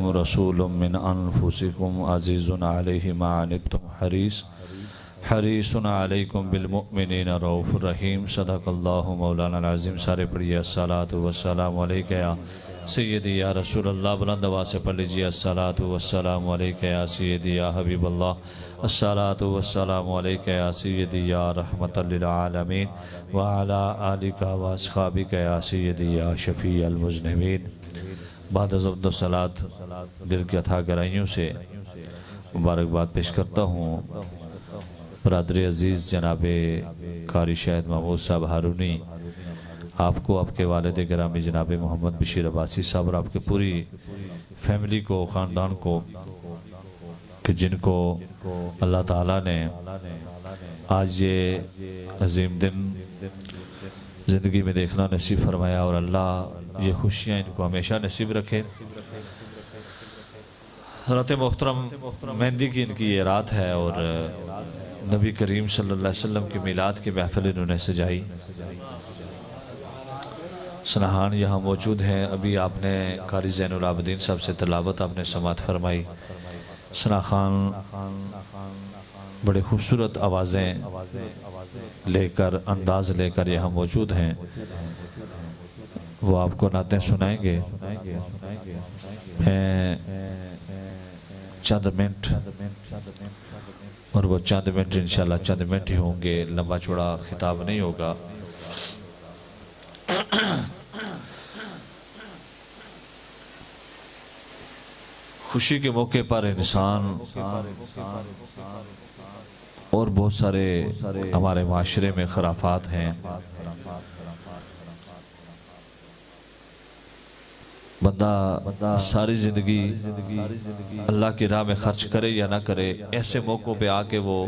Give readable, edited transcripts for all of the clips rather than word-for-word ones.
جاءکم رسول من انفسکم عزیز علیہ ما عنتم حریص علیکم بالمؤمنین رؤوف الرحیم۔ صدق اللہ مولانا العظیم۔ سارے پڑھیے الصلاۃ والسلام علیکہ یا سیدی یا رسول اللہ، بلند آواز سے پڑھ لیجیے الصلاۃ والسلام علیکہ یا سیدی یا حبیب اللہ، الصلاۃ والسلام علیکہ یا سیدی یا رحمت للعالمین، وعلی آلک واصحابک یا سیدی یا شفیع المذنبین۔ بعد از عبد الصلاۃ دل کی اتھا گہرائیوں سے مبارکباد پیش کرتا ہوں برادری عزیز جناب قاری شاہد محمود صاحب ہارونی، آپ کو، آپ کے والد گرامی جناب محمد بشیر عباسی صاحب اور آپ کے پوری فیملی کو، خاندان کو، کہ جن کو اللہ تعالیٰ نے آج یہ عظیم دن زندگی میں دیکھنا نصیب فرمایا، اور اللہ یہ خوشیاں ان کو ہمیشہ نصیب رکھے۔ رات محترم مہندی کی ان کی یہ رات ہے، اور نبی کریم صلی اللہ علیہ وسلم کی میلاد کی محفل انہوں نے سجائی۔ سنہان یہاں موجود ہیں، ابھی آپ نے قاری زین العابدین صاحب سے تلاوت آپ نے سماعت فرمائی۔ ثنا خان بڑے خوبصورت آوازیں لے کر، انداز لے کر یہاں موجود ہیں، وہ آپ کو نعتیں سنائیں گے۔ میں چند منٹ، اور وہ چند منٹ انشاءاللہ چند منٹ ہی ہوں گے، لمبا چوڑا خطاب نہیں ہوگا۔ خوشی کے موقع پر انسان اور بہت سارے ہمارے معاشرے میں خرافات ہیں، بندہ ساری زندگی اللہ کی راہ میں خرچ کرے یا نہ کرے، ایسے موقعوں پہ آ کے وہ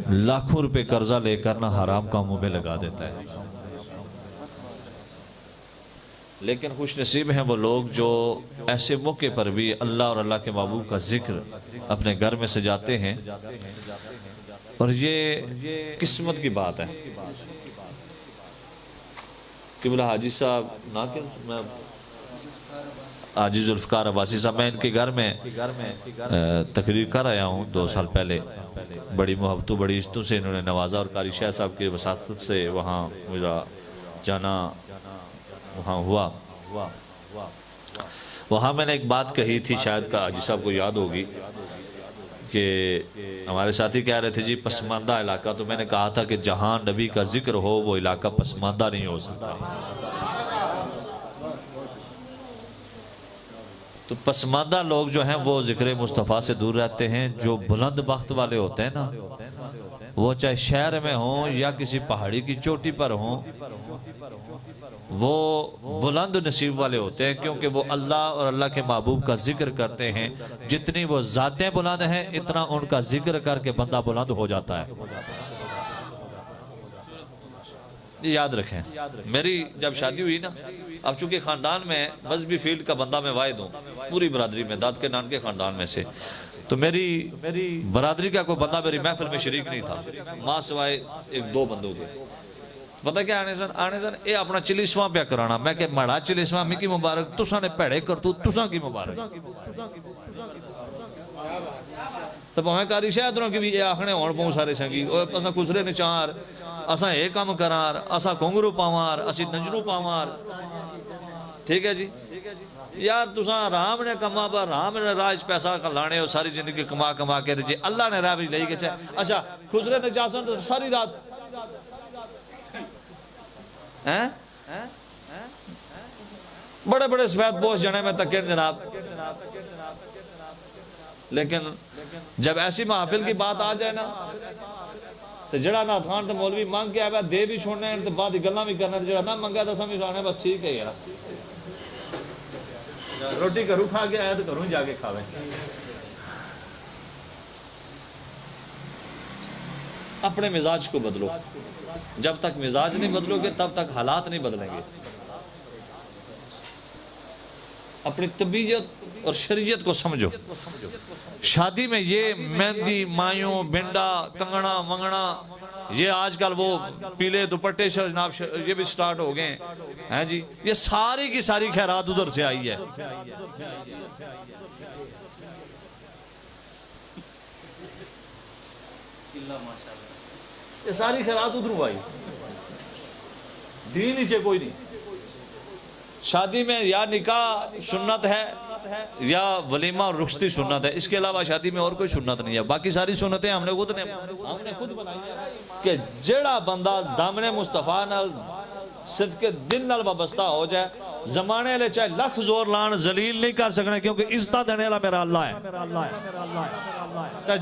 لاکھوں روپے قرضہ لے کر نہ حرام کاموں میں لگا دیتا ہے۔ لیکن خوش نصیب ہیں وہ لوگ جو ایسے موقع پر بھی اللہ اور اللہ کے محبوب کا ذکر اپنے گھر میں سجاتے ہیں، اور یہ قسمت کی بات ہے۔ قبلہ حاجی صاحب حاجی ذوالفقار عباسی صاحب، میں ان کے گھر میں تقریر کر آیا ہوں 2 سال پہلے، بڑی محبتوں بڑی عزتوں سے انہوں نے نوازا، اور قاری شاہ صاحب کی وساطت سے وہاں میرا جانا وہاں ہوا۔ وہاں میں نے ایک بات کہی تھی، شاید حاجی صاحب کو یاد ہوگی، کہ ہمارے ساتھی کہہ رہے تھے جی پسماندہ علاقہ، تو میں نے کہا تھا کہ جہاں نبی کا ذکر ہو وہ علاقہ پسماندہ نہیں ہو سکتا۔ تو پسماندہ لوگ جو ہیں وہ ذکر مصطفیٰ سے دور رہتے ہیں۔ جو بلند بخت والے ہوتے ہیں نا، وہ چاہے شہر میں ہوں یا کسی پہاڑی کی چوٹی پر ہوں، وہ بلند نصیب والے ہوتے ہیں، کیونکہ وہ اللہ اور اللہ کے محبوب کا ذکر کرتے ہیں۔ جتنی وہ ذاتیں بلند ہیں، اتنا ان کا ذکر کر کے بندہ بلند ہو جاتا ہے۔ یاد رکھیں، میری جب شادی ہوئی نا، اب چونکہ خاندان میں مذہبی فیلڈ کا بندہ میں واحد ہوں، پوری برادری میں، داد کے نان کے خاندان میں سے، تو میری برادری کا کوئی بندہ میری محفل میں شریک نہیں تھا، ماں سوائے 1-2 بندوں کے۔ پتہ کیا آنے سن اے اپنا چلیسواں پہ کرانا، میں کہ مڑا چلیسواں میں کی مبارک، تساں نے پیڑے کرتو تساں کی مبارک۔ تو ہمیں قاری شاہدروں کی بھی اے آخنے ہون پہنچ سارے سنگی، اساں خسرے نے چار، اساں اے کام کرار، اساں کنگرو پاوار، اسی ننجرو پاوار، ٹھیک ہے جی؟ یار تساں رام نے کما پر رام نے راج پیسہ لانے ہو، ساری زندگی کما کے جی اللہ نے راہ بھی لئی کے چھے۔ اچھا خسرے نے جاسن تو ساری رات بڑے بڑے سفید پوش جنے میں تکیر جناب، لیکن جب ایسی محافل کی بات آ جائے نا، تو جڑا نات خان تو مولوی مانگ کے آئے دے بھی چھوڑنے ہیں، تو بعد گلہ بھی کرنا ہے، جڑا نہ مانگا تو سمجھ آنے بس ٹھیک ہے یار، روٹی کروں کھا کے آیا تو کروں جا کے کھاویں۔ اپنے مزاج کو بدلو، جب تک مزاج نہیں بدلو گے تب تک حالات نہیں بدلیں گے۔ اپنی طبیعت اور شریعت کو سمجھو۔ شادی میں یہ مہندی، مایوں، بنڈا، کنگنا، منگنا، یہ آج کل وہ پیلے دوپٹے جناب یہ بھی سٹارٹ ہو گئے ہیں جی، یہ ساری کی ساری خیرات ادھر سے آئی ہے۔ یہ ساری خیرات ادھر آئی، دین نیچے کوئی نہیں۔ شادی میں یا نکاح سنت ہے یا ولیمہ اور رخصتی سنت ہے، اس کے علاوہ شادی میں اور کوئی سنت نہیں ہے۔ باقی ساری سنتیں ہم نے خود بنائی ہیں کہ جڑا بندہ دامن مصطفیٰ نال صدقے دن نال وابستہ ہو جائے، زمانے لے چاہے لکھ زور لان ذلیل نہیں کر سکنے، کیونکہ عزتہ دینے والا میرا اللہ ہے۔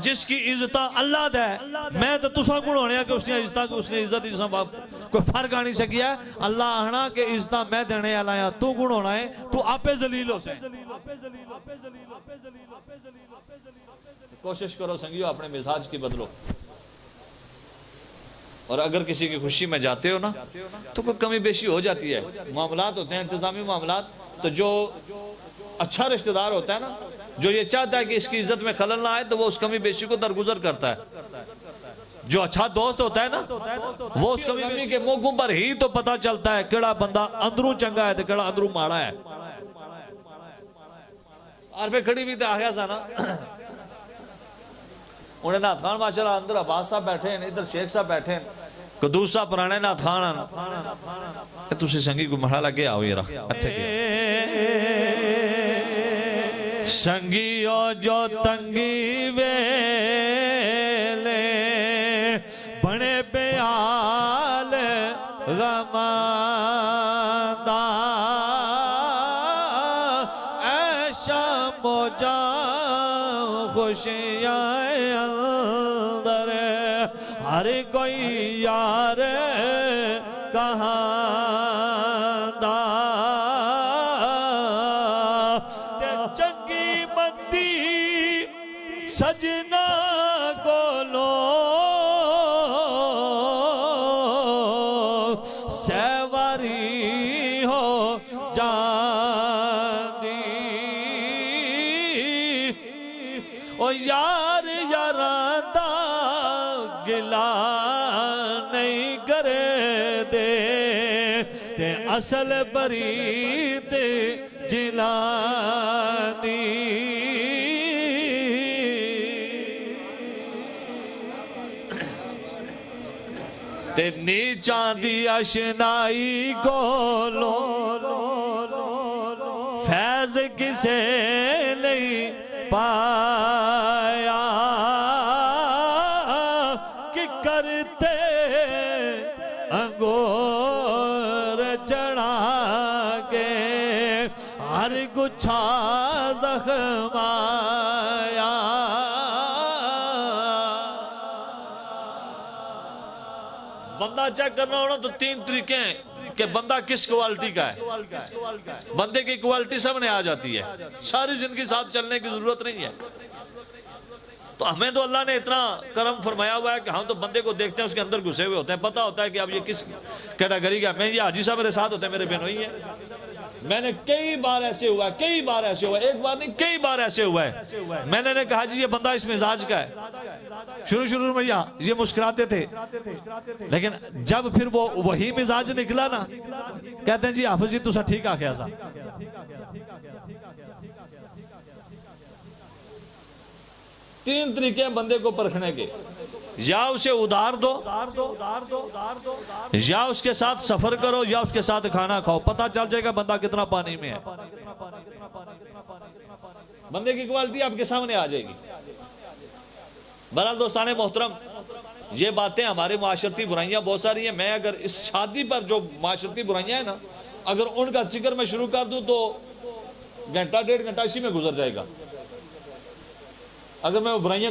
جس کی عزتہ اللہ دے، میں تو تساں گن ہونے کہ اس نے عزتہ کہ اس نے عزت جساں باپ کوئی فرق آنی سکی ہے۔ اللہ آنا کہ عزتہ میں دینے والا ہے، تو گن ہونا ہے، تو آپے ذلیل ہو سے۔ کوشش کرو سنگیو اپنے مزاج کی بدلو، اور اگر کسی کی خوشی میں جاتے ہو نا تو کوئی کمی بیشی ہو جاتی ہے، معاملات ہوتے ہیں انتظامی معاملات، تو جو اچھا رشتہ دار ہوتا ہے نا، جو یہ چاہتا ہے کہ اس کی عزت میں خلل نہ آئے، تو وہ اس کمی بیشی کو درگزر کرتا ہے۔ جو اچھا دوست ہوتا ہے نا، وہ اس کمی بیشی کے موقعوں پر ہی تو پتا چلتا ہے کیڑا بندہ اندروں چنگا ہے تو کیڑا اندروں ماڑا ہے۔ عارفے کھڑی بھی تو آگیا سا نا، انہیں نات خان ماشاءاللہ اندر عباس صاحب بیٹھے ہیں، ادھر شیخ صاحب بیٹھے ہیں، قدوس صاحب پرانے نات خان ہیں۔ تُسی سنگی کو محلہ لگے آؤ یہ رہا اتھے کیا سنگیو جو تنگی ویلے بڑے بیال غماندہ ایشا موجہ خوشیاں اندر ہر کوئی یار کہاں دا تے چنگی مندی سجنا گولو سیواری ہو جاندی او یار یاران دا گلا نہیں کرے دے تے اصل برید جلا دی تے نیچان دی اشنائی کولو فیض کسے نہیں پایا کہ کرتے انگور چڑھا گے ہر گچھا زخم آیا۔ بندہ چیک کرنا ہونا تو تین طریقے ہیں کہ بندہ کس کوالٹی کا ہے۔ بندے کی کوالٹی سامنے آ جاتی ہے، ساری زندگی ساتھ چلنے کی ضرورت نہیں ہے۔ تو ہمیں تو اللہ نے اتنا کرم فرمایا ہوا ہے کہ ہم تو بندے کو دیکھتے ہیں اس کے اندر گھسے ہوئے ہوتے ہیں، پتہ ہوتا ہے کہ اب یہ کس کیٹیگری کا۔ میں یہ حاجی صاحب میرے ساتھ ہوتے ہیں، میرے بہنوئی ہیں، میں نے کئی بار ایسے ہوا ہے، ایک بار نہیں کئی بار ایسے ہوا ہے، میں نے کہا جی یہ بندہ اس مزاج کا ہے۔ شروع میں یہ مسکراتے تھے، لیکن جب پھر وہ وہی مزاج نکلا نا، کہتے ہیں جی حافظ جی تسا ٹھیک آخیا سا۔ تین طریقے ہیں بندے کو پرکھنے کے، یا اسے ادھار دو، یا اس کے ساتھ سفر کرو، یا اس کے ساتھ کھانا کھاؤ، پتہ چل جائے گا بندہ کتنا پانی میں ہے۔ بندے کی کوالٹی آپ کے سامنے آ جائے گی۔ بہرحال دوستان محترم، یہ باتیں ہمارے معاشرتی برائیاں بہت ساری ہیں۔ میں اگر اس شادی پر جو معاشرتی برائیاں ہیں نا، اگر ان کا ذکر میں شروع کر دوں تو گھنٹہ ڈیڑھ گھنٹہ اسی میں گزر جائے گا۔ اگر میں وہ برائیاں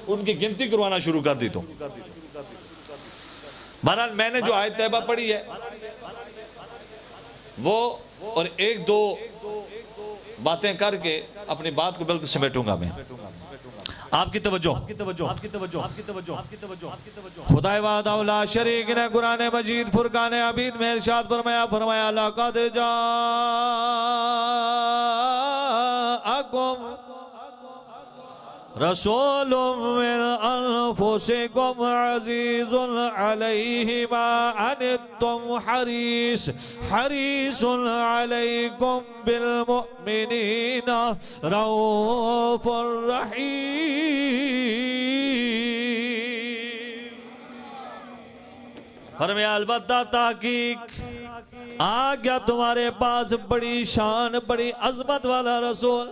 ان کی گنتی کروانا شروع کر دی تو بہرحال میں نے جو آیت طیبہ پڑھی ہے وہ اور ایک دو باتیں کر کے اپنی بات کو بالکل سمیٹوں گا میں۔ آپ کی توجہ خدای وحدہ لا شریک نے قرآن مجید فرقان حمید میں ارشاد فرمایا لقد جاءکم رسول من انفسکم عزیز علیہ ما عنتم حریص علیکم بالمؤمنین رؤوف رحیم۔ فرمایا البتہ تحقیق آ گیا تمہارے پاس بڑی شان بڑی عظمت والا رسول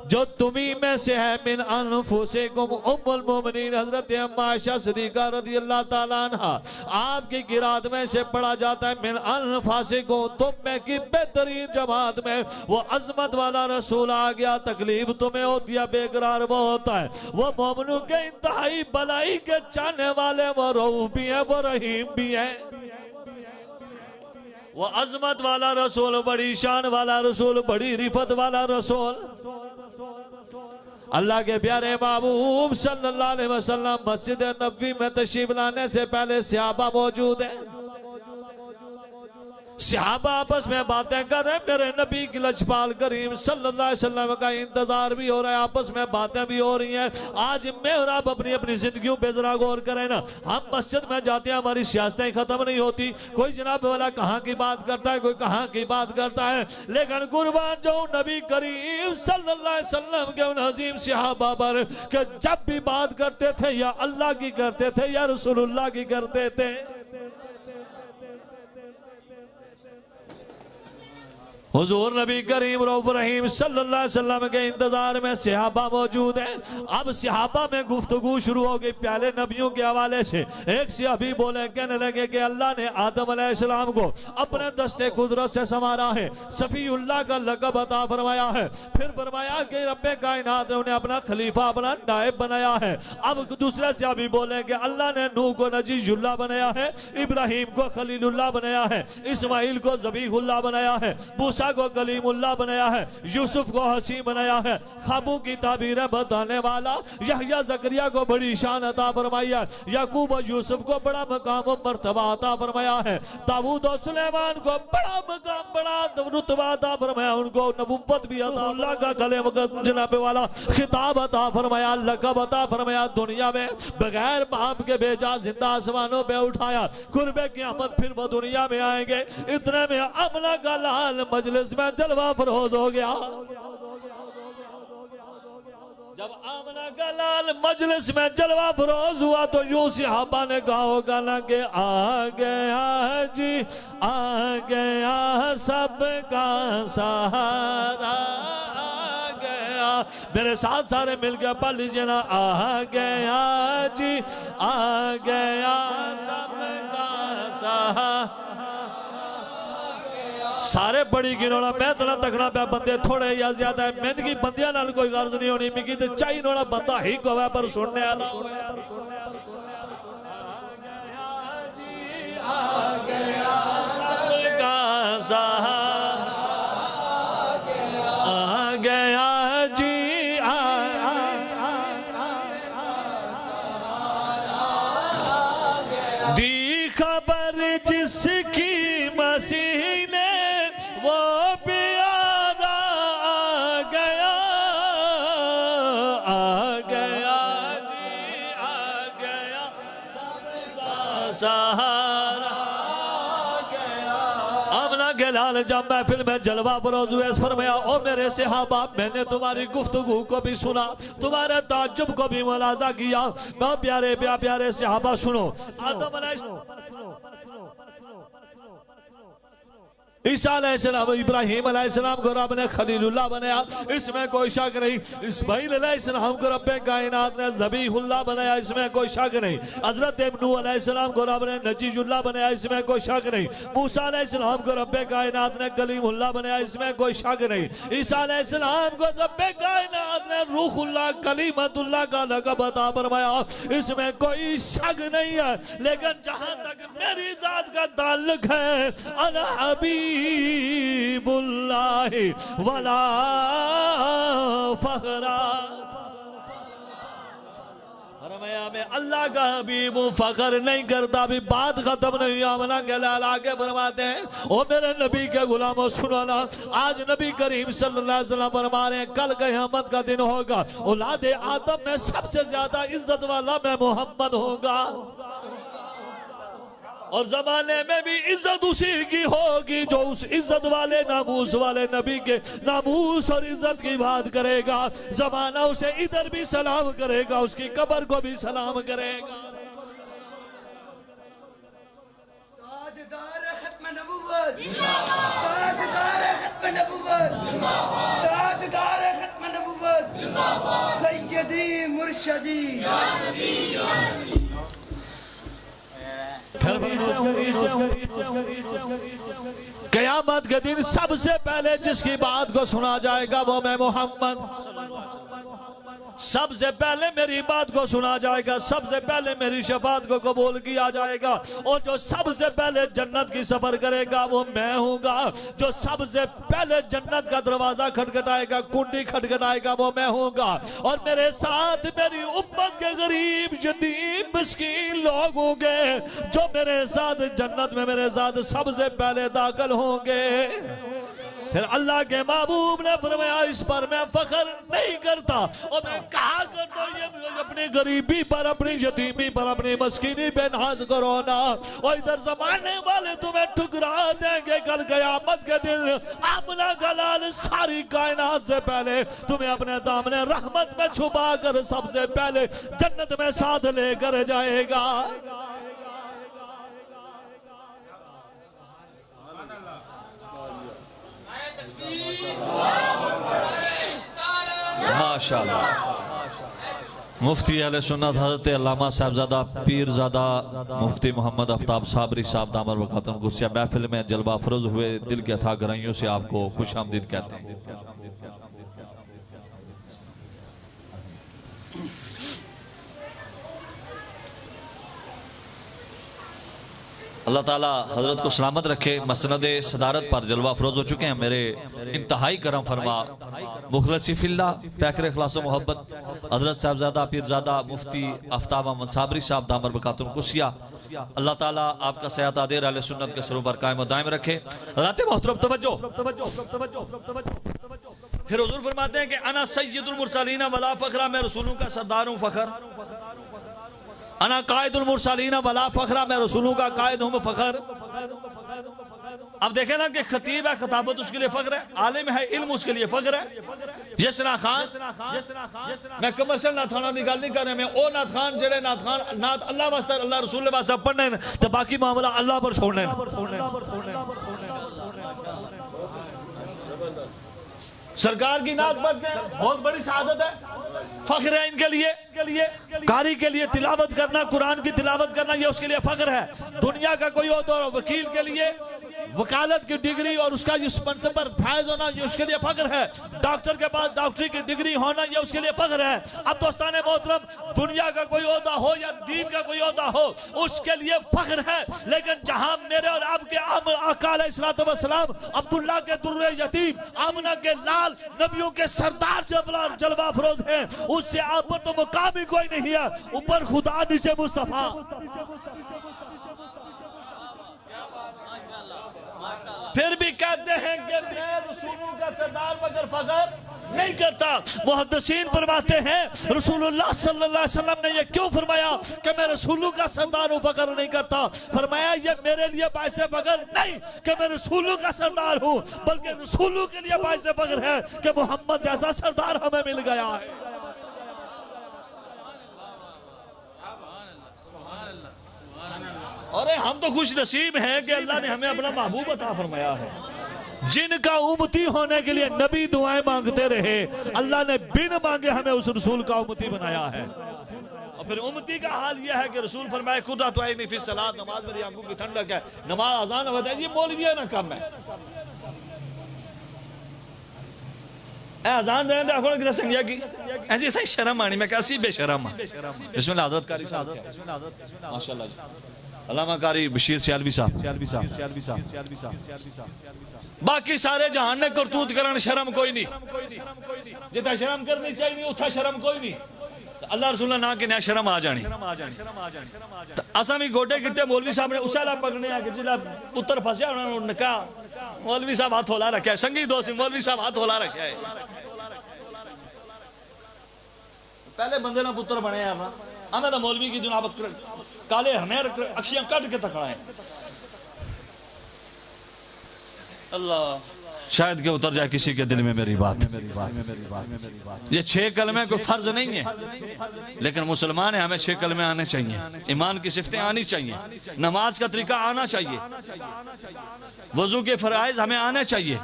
جو تمہیں میں سے ہے، من انفسکم ام المومنین حضرت عائشہ صدیقہ رضی اللہ تعالیٰ عنہ آپ کی قرات میں سے پڑھا جاتا ہے من انفسکم، تم میں کی بہترین جماعت میں وہ عظمت والا رسول آ گیا۔ تکلیف تمہیں ہوتی ہے، بے قرار وہ ہوتا ہے، وہ مومنوں کے انتہائی بلائی کے چاہنے والے، وہ رؤوف بھی ہیں وہ رحیم بھی ہیں۔ وہ عظمت والا رسول، بڑی شان والا رسول، بڑی رفت والا رسول، اللہ کے پیارے محبوب صلی اللہ علیہ وسلم مسجد نبوی میں تشریف لانے سے پہلے صحابہ موجود ہیں۔ صحابہ آپس میں باتیں کر رہے ہیں، میرے نبی کی لجپال کریم صلی اللہ علیہ وسلم کا انتظار بھی ہو رہا ہے، آپس میں باتیں بھی ہو رہی ہیں۔ آج میں اور آپ اپنی اپنی زندگیوں پہ ذرا غور کریں نا، ہم مسجد میں جاتے ہیں، ہماری سیاستیں ختم نہیں ہوتی، کوئی جناب والا کہاں کی بات کرتا ہے، کوئی کہاں کی بات کرتا ہے، لیکن قربان جو نبی کریم صلی اللہ علیہ وسلم کے ان عظیم صحابہ پر کہ جب بھی بات کرتے تھے یا اللہ کی کرتے تھے یا رسول اللہ کی کرتے تھے۔ حضور نبی کریم رؤوف رحیم صلی اللہ علیہ وسلم کے انتظار میں صحابہ موجود ہیں۔ اب صحابہ میں گفتگو شروع ہو گئی پہلے نبیوں کے حوالے سے۔ ایک صحابی بولے، کہنے لگے کہ اللہ نے آدم علیہ السلام کو اپنے دستے قدرت سے سنوارا ہے، صفی اللہ کا لقب عطا فرمایا ہے، پھر فرمایا کہ رب کائنات نے انہیں اپنا خلیفہ اپنا نائب بنایا ہے۔ اب دوسرے صحابی بولے کہ اللہ نے نوح کو نجی اللہ بنایا ہے، ابراہیم کو خلیل اللہ بنایا ہے، اسماعیل کو ذبیح اللہ بنایا ہے، کو کلیم اللہ بنایا ہے، یوسف کو حسین بنایا ہے، خوابوں کی تعبیریں بتانے والا یحییٰ زکریا کو بڑی شان عطا فرمائی ہے، یعقوب و یوسف کو بڑا مقام و مرتبہ عطا فرمایا ہے، داؤد و سلیمان کو بڑا مقام بڑا رتبہ عطا فرمایا، ان کو نبوت بھی عطا، اللہ کا کلیم جناب والا خطاب عطا فرمایا، لقب عطا فرمایا، دنیا میں بغیر باپ کے بھیجا، زندہ آسمانوں پہ اٹھایا، قرب قیامت پھر وہ دنیا میں آئیں گے۔ اتنے میں امنہ کا لال مجلس میں جلوہ فروز ہو گیا۔ جب آمنہ کا لال مجلس میں جلوہ فروز ہوا تو یوں صحابہ نے کہا ہوگا نا کہ آ گیا جی، آ گیا سب کا سہارا، آ گیا، میرے ساتھ سارے مل کے پڑھ لیجئے نا، آ گیا جی، آ گیا سب کا سہارا۔ سارے بڑی گنوڑا میں تنا تکڑا پہ بندے تھوڑے یا زیادہ ہے، میں کی بندیاں نال کوئی غرض نہیں ہونی، میں کی تو چاہی نوڑا بندہ ہی کو ہے پر سننے آنا ہوئے۔ آ گیا سب کا سہارا، آ گیا جی، آ گیا دی خبر جس کی مسیح نے وہ پیارا آ گیا، آ گیا جی، آ گیا سب کا سہارا، آ گیا۔ آمنہ کے لال جب محفل میں جلوہ فروز ہوئے، اس فرمایا او میرے صحابہ، میں نے تمہاری گفتگو کو بھی سنا، تمہارے تعجب کو بھی ملاحظہ کیا، بہت پیارے پیارے صحابہ سنو، آدم علیہ عیسیٰ علیہ السلام ابراہیم علیہ السلام کو رب نے خلیل اللہ بنایا، اس میں کوئی شک نہیں، اسماعیل علیہ السلام کو رب کائنات نے ذبیح اللہ بنایا، اس میں کوئی شک نہیں، حضرت نوح علیہ السلام کو رب نے نجی اللہ بنایا، اس میں کوئی شک نہیں، موسیٰ علیہ السلام کو رب کائنات نے کلیم اللہ بنایا، اس میں کوئی شک نہیں، عیسیٰ علیہ السلام کو رب کائنات نے روح اللہ کلیمت اللہ کا لقب عطا فرمایا، اس میں کوئی شک نہیں ہے، لیکن جہاں تک میری ذات کا تعلق ہے، انا حبیب اللہ ولا فخرا، فرمایا میں اللہ کا حبیب ہوں، فخر نہیں کرتا. بھی بات ختم نہیں. آمنہ کے لال آگے فرماتے ہیں او میرے نبی کے غلاموں سنو نا، آج نبی کریم صلی اللہ علیہ وسلم فرما رہے ہیں کل قیامت کا دن ہوگا، اولاد آدم میں سب سے زیادہ عزت والا میں محمد ہوگا، اور زمانے میں بھی عزت اسی کی ہوگی جو اس عزت والے ناموس والے نبی کے ناموس اور عزت کی بات کرے گا. زمانہ اسے ادھر بھی سلام کرے گا، اس کی قبر کو بھی سلام کرے گا. تاجدار ختم نبوت، تاجدار ختم نبوت، تاجدار ختم نبوت، سیدی مرشدی قیامت کے دن سب سے پہلے جس کی بات کو سنا جائے گا وہ میں محمد. سب سے پہلے میری بات کو سنا جائے گا، سب سے پہلے میری شفاعت کو قبول کیا جائے گا، اور جو سب سے پہلے جنت کی سفر کرے گا وہ میں ہوں گا. جو سب سے پہلے جنت کا دروازہ کھٹکھٹائے گا، کنڈی کھٹکھٹائے گا وہ میں ہوں گا. اور میرے ساتھ میری امت کے غریب یتیم مسکین لوگ ہوں گے جو میرے ساتھ جنت میں میرے ساتھ سب سے پہلے داخل ہوں گے. پھر اللہ کے محبوب نے فرمایا اس پر میں فخر نہیں کرتا، اور میں کہا کرتا ہوں یہ اپنی غریبی پر، اپنی یتیمی پر، اپنی مسکینی پہ ناز کرو نا، اور ادھر زمانے والے تمہیں ٹھکرا دیں گے. کل قیامت کے دن آمنہ کا لال ساری کائنات سے پہلے تمہیں اپنے دامن رحمت میں چھپا کر سب سے پہلے جنت میں ساتھ لے کر جائے گا. ماشاءاللہ. مفتی اہل سنت حضرت علامہ صاحبزادہ پیرزادہ مفتی محمد آفتاب صابری صاحب دامت برکاتہم قدسیہ محفل میں جلوہ افروز ہوئے. دل کے اتھا گرائیوں سے آپ کو خوش آمدید کہتے ہیں. اللہ تعالیٰ حضرت کو سلامت رکھے. مسند صدارت پر جلوہ افروز ہو چکے ہیں میرے انتہائی کرم فرما مخلصی فی اللہ پیکر اخلاص و محبت حضرت صاحبزادہ پیرزادہ مفتی آفتاب احمد صابری صاحب دامت برکاتہم قدسیہ. اللہ تعالیٰ آپ کا سیاحت عادر اہل سنت کے سرو پر قائم و دائم رکھے. حضرات محترم توجہ. پھر حضور فرماتے ہیں کہ انا سید المرسلین ولا فخرہ، میں رسولوں کا سردار ہوں فخر. انا قائد المرسلین ولا فخرہ، میں رسولوں کا قائد ہوں فخر. اب دیکھیں نا کہ خطیب ہے، خطابت اس کے لیے فخر ہے، عالم ہے، علم اس کے لیے فخر ہے. یسنا خان، میں کمرشل نات خانہ دی گل نہیں کر رہے، میں او نات خان جڑے نات خان نات اللہ واسطہ اللہ رسول واسطہ پڑھنے تو باقی معاملہ اللہ پر چھوڑنے. سرکار کی نعت پڑھتے ہیں، بہت بڑی سعادت ہے، فخر ہے ان کے لیے. قاری کے لیے تلاوت کرنا، قرآن کی تلاوت کرنا، یہ اس کے لیے فخر ہے. دنیا کا کوئی عہدہ وکیل کے لیے وکالت کی ڈگری اور اس کا اس منصب پر فائز ہونا، یہ اس کے لیے فخر ہے. ڈاکٹر کے پاس ڈاکٹری کی ڈگری ہونا، یہ اس کے لیے فخر ہے. اب دوستان محترم، دنیا کا کوئی عہدہ ہو یا دین کا کوئی عہدہ ہو، اس کے لیے فخر ہے. لیکن جہاں میرے اور آپ کے آقا علیہ السلام عبداللہ کے در یتیم، آمنہ کے لال، نبیوں کے سردار جلوہ افروز ہیں، اس سے آپ تو مقام ہی کوئی نہیں ہے. اوپر خدا، نیچے مصطفیٰ. پھر بھی کہتے ہیں کہ میں رسولوں کا سردار مگر فخر نہیں کرتا. محدثین فرماتے ہیں رسول اللہ صلی اللہ علیہ وسلم نے یہ کیوں فرمایا کہ میں رسولوں کا سردار ہوں فخر نہیں کرتا؟ فرمایا یہ میرے لیے باعث فخر نہیں کہ میں رسولوں کا سردار ہوں، بلکہ رسولوں کے لیے باعث فخر ہے کہ محمد جیسا سردار ہمیں مل گیا ہے. اور ہم تو خوش نصیب ہیں کہ اللہ نے ہمیں اپنا محبوب عطا فرمایا ہے. جن کا امتی ہونے کے لیے نبی دعائیں مانگتے رہے، اللہ نے بن مانگے ہمیں اس رسول کا امتی بنایا ہے. اور پھر امتی کا حال یہ ہے کہ رسول فرمائے قرۃ عینی فی الصلاۃ، نماز میری آنکھوں کی ٹھنڈک ہے. نماز اذان ہوتا ہے، یہ مولوی ہے نہ کم ہے. اے اذان دینے دے آنکھوں کی سنگیا کی ایسی صحیح شرم آنی، میں کیسی بے شرم ہوں. بسم اللہ حضرت قاری صاحب، ماشاءاللہ علامہ قاری بشیر سیالوی صاحب. باقی سارے جہان نے کرتوت کرن، شرم کوئی نہیں. جتا شرم کرنی چاہیے نہیں اتھا شرم کوئی نہیں. اللہ رسول نا کے نیا شرم آ جانی اساں بھی گوڈے گٹے مولوی صاحب نے اسے اللہ پکڑنے آ کے جلا پتر پھسیا انہوں نے نکاح مولوی صاحب ہاتھ ہولا رکھا ہے سنگی دوست مولوی صاحب ہاتھ ہولا رکھا ہے پہلے بندے نا پتر بنے ہیں ہمیں تو مولوی کی جناب کالے ہمیں اکشیاں کٹ کے تکڑا ہے اللہ شاید کہ اتر جائے کسی کے دل میں میری بات یہ 6 کلمے کوئی فرض نہیں ہے لیکن مسلمان ہیں ہمیں 6 کلمے آنے چاہیے ایمان کی صفتیں آنی چاہیے نماز کا طریقہ آنا چاہیے وضو کے فرائض ہمیں آنے چاہیے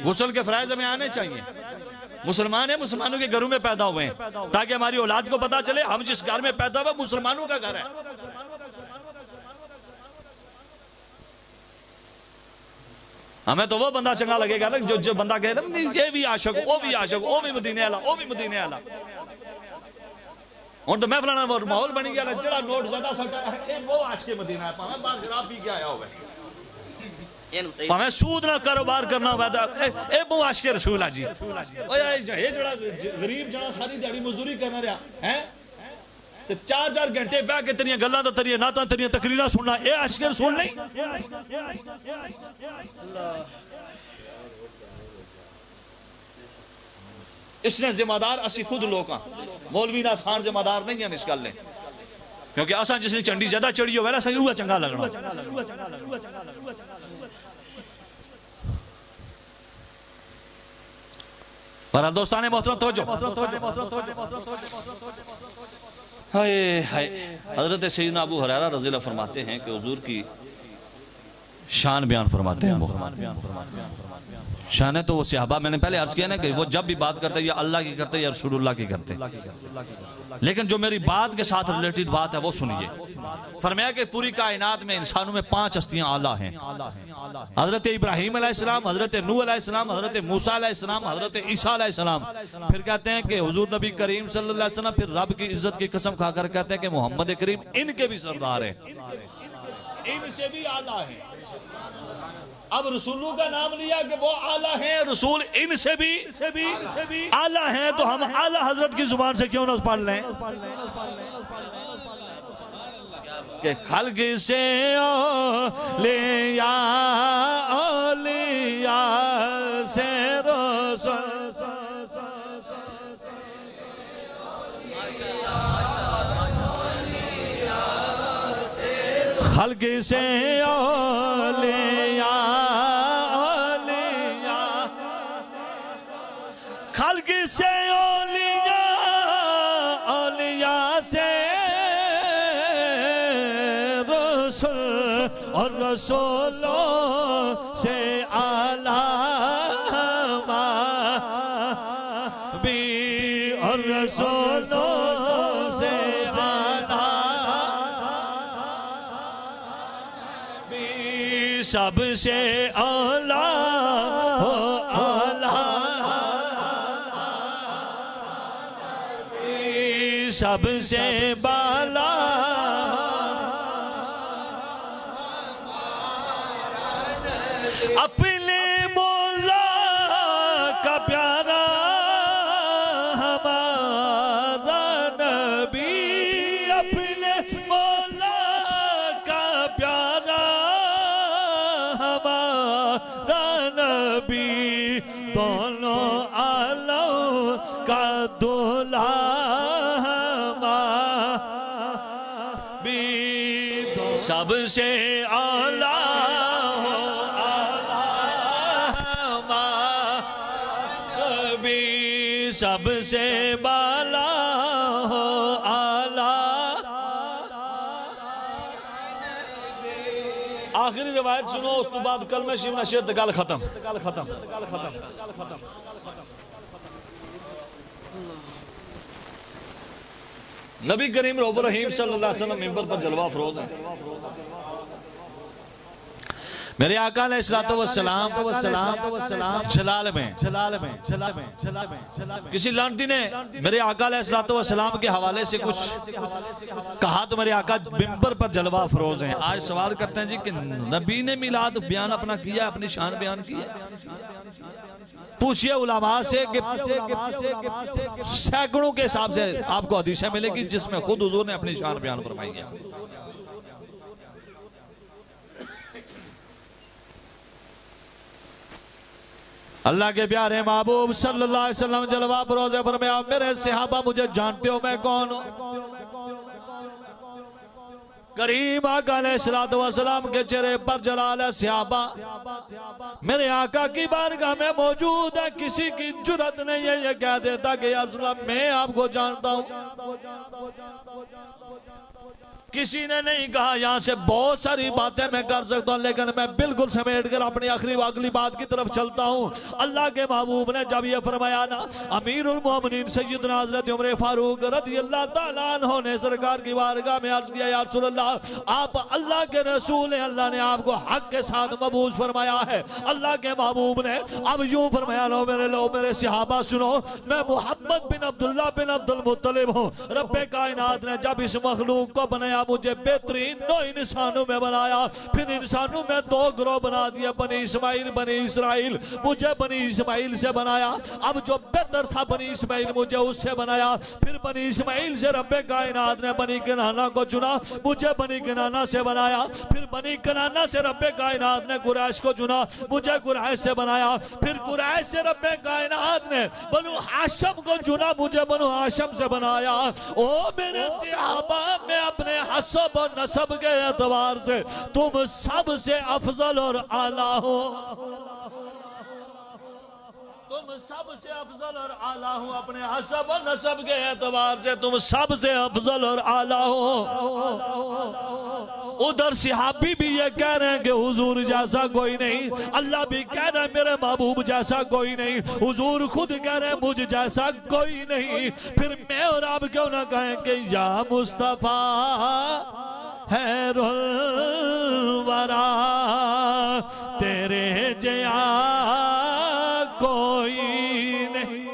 غسل کے فرائض ہمیں آنے چاہیے مسلمان ہیں مسلمانوں کے گھروں میں پیدا ہوئے ہیں تاکہ ہماری اولاد کو پتا چلے ہم جس گھر میں پیدا ہوئے مسلمانوں کا گھر ہے ہمیں تو وہ بندہ چنگا لگے گا نا جو بندہ کہے نا یہ بھی عاشق وہ بھی عاشق وہ بھی مدینے والا وہ بھی مدینے والا اور تو میں فلانا ماحول بنی گیا نا جڑا نوٹ زیادہ سٹا ہے وہ عاشق مدینہ ہے پاویں باہر شراب پی کے آیا ہوئے پاویں سود نہ کاروبار کرنا ہوا اے وہ عاشق رسول ہے جی یہ جڑا غریب جڑا ساری دیہڑی مزدوری کرنا رہا ہیں 4 گھنٹے بیٹھ کے تیریاں گلاں تے تیریاں نعتاں تیریاں تقریراں سننا اے عاشق رسول نہیں اس نے ذمہ دار اسی خود لوگ ہاں مولوی نات خان ذمہ دار نہیں ہیں اس گل نے کیونکہ اساں جس نے چنڈی زیادہ چڑھی ہوئے نا صحیح ہوا چنگا لگنا پر دوستان محترم توجہ حضرت سیدنا ابو ہریرہ رضی اللہ فرماتے ہیں کہ حضور کی شان بیان فرماتے ہیں شان ہے تو وہ صحابہ میں نے پہلے عرض کیا نا کہ وہ جب بھی بات کرتے یا اللہ کی کرتے یا رسول اللہ کی کرتے لیکن جو میری بات کے ساتھ ریلیٹڈ بات ہے وہ سنیے فرمایا کہ پوری کائنات میں انسانوں میں 5 ہستیاں اعلیٰ ہیں حضرت ابراہیم علیہ السلام حضرت نوح علیہ السلام حضرت موسیٰ علیہ السلام حضرت عیسیٰ علیہ السلام پھر کہتے ہیں کہ حضور نبی کریم صلی اللہ علیہ وسلم پھر رب کی عزت کی قسم کھا کر کہتے ہیں کہ محمد کریم ان کے بھی سردار ہیں ان سے بھی اعلیٰ ہیں اب رسولوں کا نام لیا کہ وہ اعلیٰ ہیں رسول ان سے بھی اعلیٰ ہیں تو ہم اعلیٰ حضرت کی زبان سے کیوں نہ پڑھ لیں کہ خلق سے اولیاء سے رسول خلق سے اولیاء خلق سے اولیاء سے رسول اور رسولوں سے اعلیٰ بھی اور رسولوں سے اعلیٰ بھی سب سے اعلیٰ سب سے بالا اپنے مولا کا پیارا ہمارا نبی اپنے مولا کا پیارا ہمارا نبی دونوں عالم کا دولہا سب سے اعلیٰ بھی سب سے بالا اعلیٰ آخری روایت سنو اس تو بعد کلمہ شریف نشر گل ختم نبی کریم رؤوف رحیم صلی اللہ علیہ وسلم منبر پر جلوہ افروز ہیں میرے آقا علیہ السلام جلال میں کسی لانتی نے میرے آقا علیہ السلام کے حوالے سے کچھ کہا تو میرے آقا منبر پر جلوہ افروز ہیں آج سوال کرتے ہیں جی کہ نبی نے میلاد بیان اپنا کیا اپنی شان بیان کی ہے پوچھئے علماء سے کہ سینکڑوں کے حساب سے آپ کو حدیثیں ملے گی جس میں خود حضور نے اپنی شان بیان فرمائی ہے. اللہ کے پیارے محبوب صلی اللہ علیہ وسلم جلوہ فروزے فرمایا میرے صحابہ مجھے جانتے ہو میں کون ہوں؟ کریم آقا علیہ السلام کے چہرے پر جلال ہے. صحابہ میرے آقا کی بارگاہ میں موجود ہے, کسی کی جرت نہیں ہے یہ کہہ دیتا کہ یا رسول اللہ میں آپ کو جانتا ہوں. کسی نے نہیں کہا. یہاں سے بہت ساری باتیں میں کر سکتا ہوں لیکن میں بالکل سمیٹ کر اپنی اگلی بات کی طرف چلتا ہوں. اللہ کے محبوب نے جب یہ فرمایا نا, امیر المومنین سیدنا حضرت عمر فاروق رضی اللہ تعالیٰ عنہ نے سرکار کی بارگاہ میں عرض کیا یا رسول اللہ آپ اللہ کے رسول ہیں, اللہ نے آپ کو حق کے ساتھ مبعوث فرمایا ہے. اللہ کے محبوب نے اب یوں فرمایا لو میرے صحابہ سنو, میں محمد بن عبداللہ بن عبد المطلب ہوں. رب کائنات نے جب اس مخلوق کو بنایا مجھے بہترین نوع انسانوں میں بنایا, پھر انسانوں میں دو گروہ بنا دیا, بنی اسماعیل بنی اسرائیل. مجھے بنی اسماعیل سے بنایا, اب جو بہتر تھا بنی اسماعیل مجھے اس سے بنایا. پھر بنی اسماعیل سے رب کائنات نے بنی کنانہ کو چنا, مجھے بنی کنانہ سے بنایا. پھر بنی کنانہ سے رب کائنات نے قریش کو چنا, مجھے قریش سے بنایا. پھر قریش سے رب کائنات نے بنو ہاشم کو چنا, مجھے بنو ہاشم سے بنایا. او میرے صحابہ میں اپنے حسب و نسب کے اعتبار سے تم سب سے افضل اور اعلیٰ ہو. تم سب سے افضل اور اعلیٰ ہو, اپنے حسب و نسب کے اعتبار سے تم سب سے افضل اور اعلیٰ ہو. ادھر صحابی بھی یہ کہہ رہے ہیں کہ حضور جیسا کوئی نہیں, اللہ بھی کہہ رہے ہیں میرے محبوب جیسا کوئی نہیں, حضور خود کہہ رہے ہیں مجھ جیسا کوئی نہیں. پھر میں اور آپ کیوں نہ کہیں کہ یا مصطفیٰ خیر الورا تیرے جیا کوئی نہیں.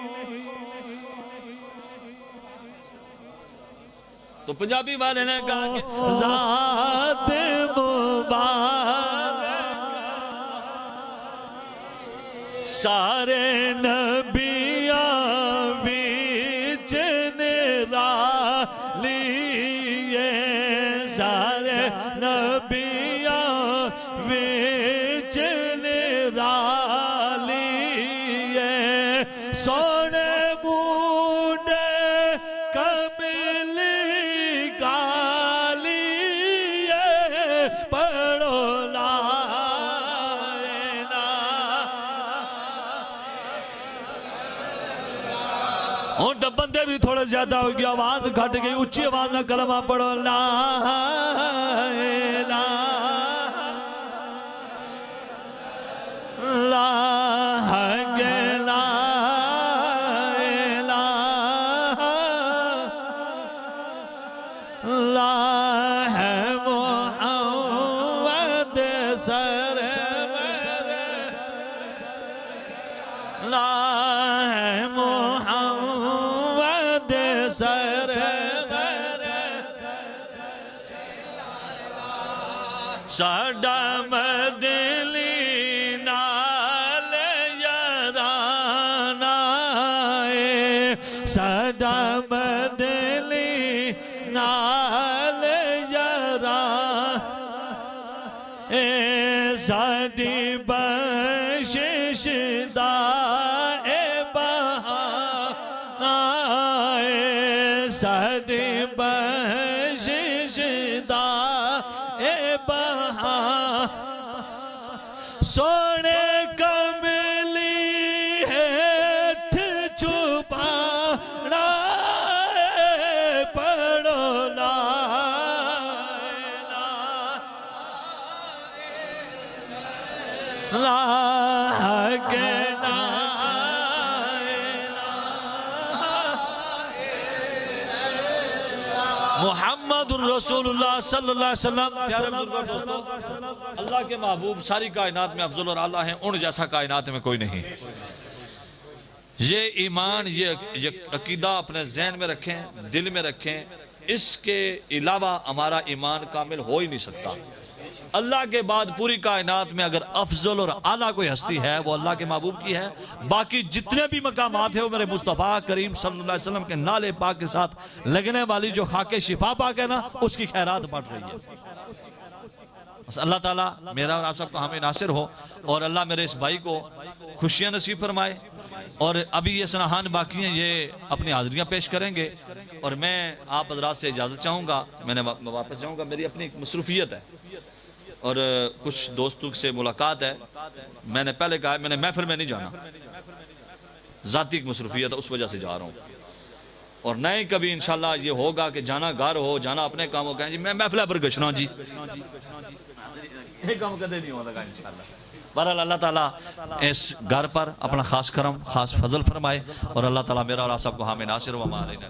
تو پنجابی والے نے کہا کہ ذات مبارک سارے نبیاں وچ نرالی, سارے نبیاں وچ نرالی, سونے بوڑھے کملی گالی, پڑھو لا ہوں تو بندے بھی تھوڑے زیادہ ہو گیا, آواز گھٹ گئی, اچھی آواز میں کلمہ پڑھو لا الہ ساڈا مدلی نال یارانا اے, ساڈا مدلی نال یارانا اے, ساڈی بخشش دا اے بہانا اے, ساڈی بخشش دا اے بہانا, سونے کملی ہیٹھ چھپانا اے, پڑھو لا محمد الرسول اللہ صلی اللہ علیہ وسلم. پیارے بزرگوں دوستو, اللہ کے محبوب ساری کائنات میں افضل اور اعلیٰ ہیں, ان جیسا کائنات میں کوئی نہیں. یہ ایمان, یہ عقیدہ اپنے ذہن میں رکھیں, دل میں رکھیں, اس کے علاوہ ہمارا ایمان کامل ہو ہی نہیں سکتا. اللہ کے بعد پوری کائنات میں اگر افضل اور اعلیٰ کوئی ہستی ہے وہ اللہ کے محبوب کی ہے. باقی جتنے بھی مقامات ہیں وہ میرے مصطفیٰ کریم صلی اللہ علیہ وسلم کے نالے پاک کے ساتھ لگنے والی جو خاک شفا پاک ہے نا اس کی خیرات بڑھ رہی ہے. بس اللہ تعالیٰ میرا اور آپ سب کو ہمیں ناصر ہو اور اللہ میرے اس بھائی کو خوشیاں نصیب فرمائے. اور ابھی یہ سناہان باقی ہیں یہ اپنی حاضریاں پیش کریں گے اور میں آپ حضرات سے اجازت چاہوں گا. میں واپس جاؤں گا, میری اپنی مصروفیت ہے اور کچھ دوستوں سے ملاقات ہے. میں نے پہلے کہا میں نے محفل میں نہیں جانا, ذاتی مصروفیت ہے اس وجہ سے جا رہا ہوں. اور نئے کبھی انشاءاللہ یہ ہوگا کہ جانا گھر ہو, جانا اپنے کاموں کہیں جی میں محفل پر گشنا جی, یہ کام کدے نہیں ہوگا انشاءاللہ. بہرحال اللہ تعالیٰ اس گھر پر اپنا خاص کرم خاص فضل فرمائے اور اللہ تعالیٰ میرا اور آپ سب کو حامد ناصر و مالینا.